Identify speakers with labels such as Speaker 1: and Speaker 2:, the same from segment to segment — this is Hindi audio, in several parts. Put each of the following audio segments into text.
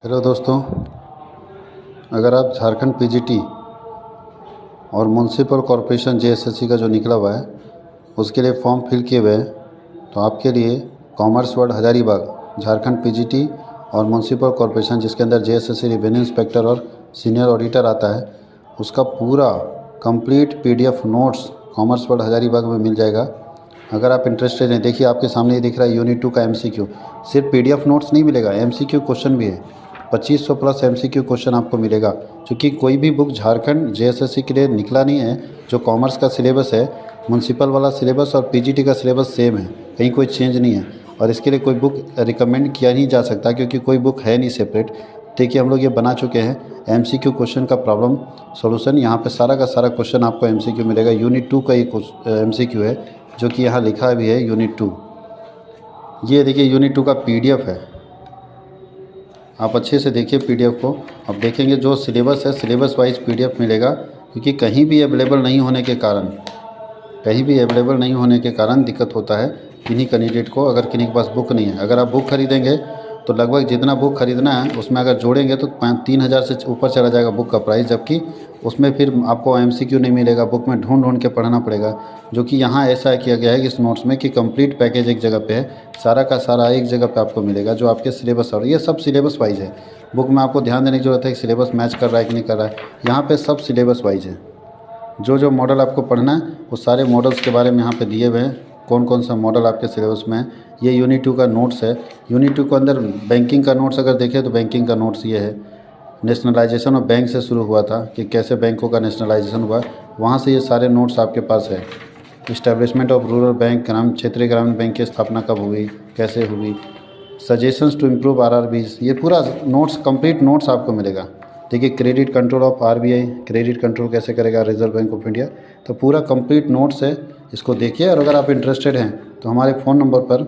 Speaker 1: हेलो दोस्तों, अगर आप झारखंड पीजीटी और म्युनिसिपल कॉरपोरेशन जेएसएससी का जो निकला हुआ है उसके लिए फॉर्म फिल किए हुए हैं, तो आपके लिए commerce word Hazaribagh Jharkhand PGT और म्युनिसिपल कॉरपोरेशन जिसके अंदर जेएसएससी रेवेन्यू इंस्पेक्टर और सीनियर ऑडिटर आता है उसका पूरा complete PDF notes commerce word Hazaribagh में मिल जाएगा। अगर आप इंटरेस्टेड हैं, देखिए आपके सामने ये दिख रहा है यूनिट 2 का एमसीक्यू। सिर्फ पीडीएफ नोट्स नहीं मिलेगा, एमसीक्यू क्वेश्चन भी है। 2500 प्लस एमसीक्यू क्वेश्चन आपको मिलेगा, क्योंकि कोई भी बुक झारखंड जेएसएससी के लिए निकला नहीं है। जो कॉमर्स का सिलेबस है, म्युनिसिपल वाला सिलेबस और पीजीटी का सिलेबस सेम है, कहीं कोई चेंज नहीं है। और इसके लिए कोई बुक रिकमेंड किया नहीं जा सकता, क्योंकि कोई बुक है नहीं सेपरेट। देखिए हम लोग ये बना चुके हैं एमसीक्यू क्वेश्चन का प्रॉब्लम सॉल्यूशन। यहाँ पे सारा का सारा क्वेश्चन आपको एमसीक्यू मिलेगा। यूनिट 2 का ये एमसीक्यू है, जो कि यहाँ लिखा भी है यूनिट 2। ये देखिए यूनिट 2 का पीडीएफ है, आप अच्छे से देखिए पीडीएफ को। अब देखेंगे जो सिलेबस है, सिलेबस वाइज पीडीएफ मिलेगा, क्योंकि कहीं भी अवेलेबल नहीं होने के कारण दिक्कत होता है किन्हीं कैंडिडेट को, अगर किन्हीं के पास बुक नहीं है। अगर आप बुक खरीदेंगे तो लगभग जितना बुक खरीदना है उसमें अगर जोड़ेंगे तो 3,000 से ऊपर चला जाएगा बुक का प्राइस, जबकि उसमें फिर आपको एमसीक्यू नहीं मिलेगा, बुक में ढूंढ के पढ़ना पड़ेगा। जो कि यहाँ ऐसा किया गया है कि इस नोट्स में कि कंप्लीट पैकेज एक जगह पे है, सारा का सारा एक जगह पे आपको मिलेगा, जो आपके सिलेबस और ये सब सिलेबस वाइज है। बुक में आपको ध्यान देने की जरूरत है कि सिलेबस मैच कर रहा है कि नहीं कर रहा है। यहाँ पर सब सिलेबस वाइज है। जो मॉडल आपको पढ़ना है वो सारे मॉडल्स के बारे में यहाँ पे दिए हुए हैं, कौन कौन सा मॉडल आपके सिलेबस में है। ये यूनिट 2 का नोट्स है। यूनिट 2 के अंदर बैंकिंग का नोट्स अगर देखें तो बैंकिंग का नोट्स ये है। नेशनलाइजेशन ऑफ बैंक से शुरू हुआ था कि कैसे बैंकों का नेशनलाइजेशन हुआ, वहाँ से ये सारे नोट्स आपके पास है। इस्टेब्लिशमेंट ऑफ रूरल बैंक, क्षेत्रीय ग्रामीण बैंक की स्थापना कब हुई, कैसे हुई, सजेशंस टू इम्प्रूव आरआरबीज, ये पूरा नोट्स कंप्लीट नोट्स आपको मिलेगा। देखिए credit control of RBI, credit control कैसे करेगा रिजर्व बैंक ऑफ इंडिया, तो पूरा कंप्लीट नोट्स है, इसको देखिए। और अगर आप इंटरेस्टेड हैं तो हमारे फ़ोन नंबर पर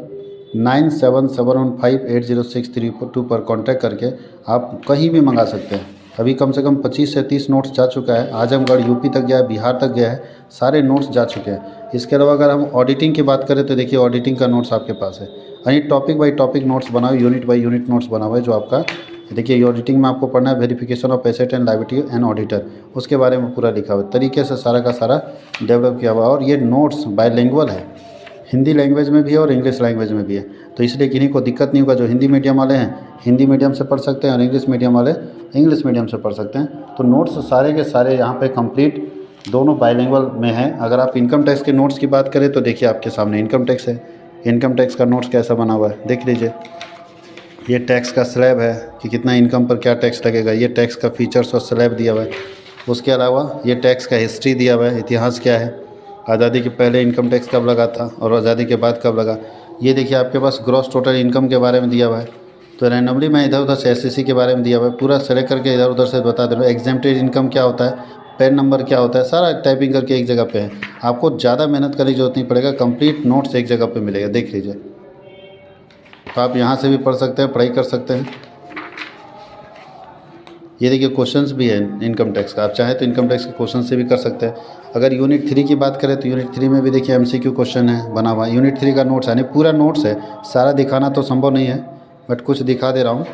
Speaker 1: 9771580632 पर कांटेक्ट करके आप कहीं भी मंगा सकते हैं। अभी कम से कम 25 से 30 नोट्स जा चुका है, आजमगढ़ यूपी तक गया है, बिहार तक गया है, सारे नोट्स जा चुके हैं। इसके अलावा अगर हम ऑडिटिंग की बात करें तो देखिए ऑडिटिंग का नोट्स आपके पास है। यानी टॉपिक बाई टॉपिक नोट्स बना हुआ, यूनिट बाई यूनिट नोट्स बना हुआ है, जो आपका देखिए ये ऑडिटिंग में आपको पढ़ना है verification of asset and liability and auditor, उसके बारे में पूरा लिखा हुआ है तरीके से, सारा का सारा डेवलप किया हुआ। और ये नोट्स बायलिंगुअल है, हिंदी लैंग्वेज में भी है और इंग्लिश लैंग्वेज में भी है, तो इसलिए किन्हीं को दिक्कत नहीं होगा। जो हिंदी मीडियम वाले हैं हिंदी मीडियम से पढ़ सकते हैं और इंग्लिश मीडियम वाले इंग्लिश मीडियम से पढ़ सकते हैं। तो नोट्स सारे के सारे यहाँ पे कंप्लीट दोनों बायलिंगुअल में है। अगर आप इनकम टैक्स के नोट्स की बात करें तो देखिए आपके सामने इनकम टैक्स है। इनकम टैक्स का नोट्स कैसा बना हुआ है देख लीजिए। ये टैक्स का स्लैब है कि कितना इनकम पर क्या टैक्स लगेगा, ये टैक्स का फीचर्स और स्लैब दिया हुआ है। उसके अलावा ये टैक्स का हिस्ट्री दिया हुआ है, इतिहास क्या है, आज़ादी के पहले इनकम टैक्स कब लगा था और आज़ादी के बाद कब लगा। ये देखिए आपके पास ग्रॉस टोटल इनकम के बारे में दिया हुआ है। तो रैंडमली मैं इधर उधर से एसएससी के बारे में दिया हुआ है, पूरा सेलेक्ट करके इधर उधर से बता दे रहा हूँ। एग्जेम्प्टेड इनकम क्या होता है, पैन नंबर क्या होता है, सारा टाइपिंग करके एक जगह पे है। आपको ज़्यादा मेहनत करने की जरूरत नहीं पड़ेगा, कंप्लीट नोट्स एक जगह पे मिलेगा, देख लीजिए। तो आप यहाँ से भी पढ़ सकते हैं, पढ़ाई कर सकते हैं। ये देखिए क्वेश्चंस भी है इनकम टैक्स का, आप चाहें तो इनकम टैक्स के क्वेश्चन से भी कर सकते हैं। अगर यूनिट 3 की बात करें तो यूनिट 3 में भी देखिए एमसीक्यू क्वेश्चन है बना हुआ। यूनिट 3 का नोट्स यानी पूरा नोट्स है, सारा दिखाना तो संभव नहीं है बट कुछ दिखा दे रहा हूँ।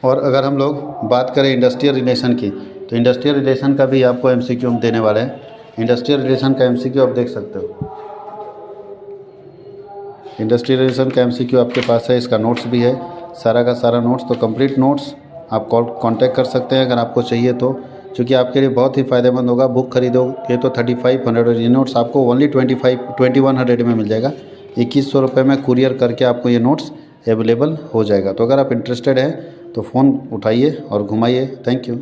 Speaker 1: और अगर हम लोग बात करें इंडस्ट्रियल रिलेशन की, तो इंडस्ट्रियल रिलेशन का भी आपको एमसीक्यू हम देने वाले हैं। इंडस्ट्रियल रिलेशन का एमसीक्यू आप देख सकते हो। इंडस्ट्रियल रिलेशन का एमसीक्यू आपके पास है, इसका नोट्स भी है, सारा का सारा नोट्स। तो कंप्लीट नोट्स आप कांटेक्ट कर सकते हैं अगर आपको चाहिए तो, क्योंकि आपके लिए बहुत ही फ़ायदेमंद होगा। बुक खरीदोगे तो 3500 और ये नोट्स आपको ओनली 2100 में मिल जाएगा। 2100 रुपये में कुरियर करके आपको ये नोट्स अवेलेबल हो जाएगा। तो अगर आप इंटरेस्टेड हैं तो फ़ोन उठाइए और घुमाइए। Thank you.